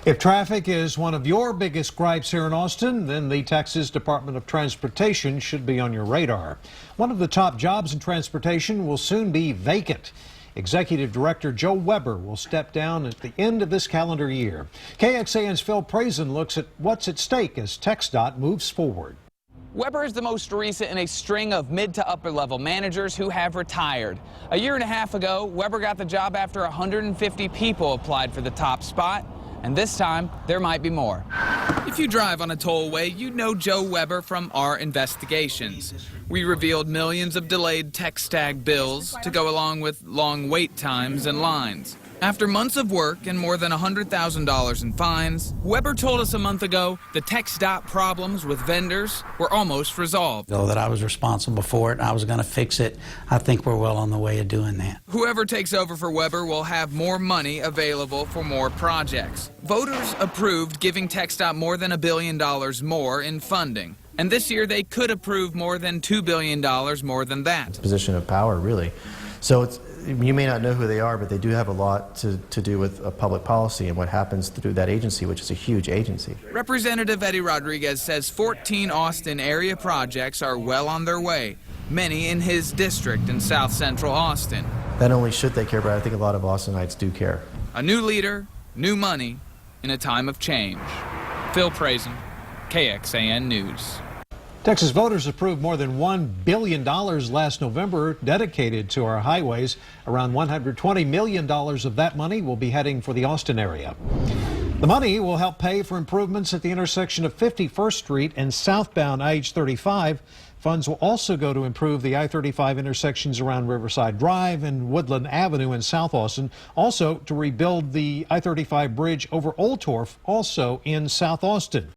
If traffic is one of your biggest gripes here in Austin, then the Texas Department of Transportation should be on your radar. One of the top jobs in transportation will soon be vacant. Executive Director Joe Weber will step down at the end of this calendar year. KXAN's Phil Prazan looks at what's at stake as TxDOT moves forward. Weber is the most recent in a string of mid to upper level managers who have retired. A year and a half ago, Weber got the job after 150 people applied for the top spot. And this time, there might be more. If you drive on a tollway, you know Joe Weber from our investigations. We revealed millions of delayed text tag bills to go along with long wait times and lines. After months of work and more than $100,000 in fines, Weber told us a month ago the TxDOT problems with vendors were almost resolved. Though that I was responsible for it and I was going to fix it, I think we're well on the way of doing that. Whoever takes over for Weber will have more money available for more projects. Voters approved giving TxDOT more than $1 billion more in funding. And this year they could approve more than $2 billion more than that. Position of power, really. So you may not know who they are, but they do have a lot to do with public policy and what happens through that agency, which is a huge agency. Representative Eddie Rodriguez says 14 Austin area projects are well on their way, many in his district in South Central Austin. Not only should they care, but I think a lot of Austinites do care. A new leader, new money, in a time of change. Phil Prazan, KXAN News. Texas voters approved more than $1 billion last November dedicated to our highways. Around $120 million of that money will be heading for the Austin area. The money will help pay for improvements at the intersection of 51st Street and southbound I-35. Funds will also go to improve the I-35 intersections around Riverside Drive and Woodland Avenue in South Austin. Also to rebuild the I-35 bridge over Old Torf, also in South Austin.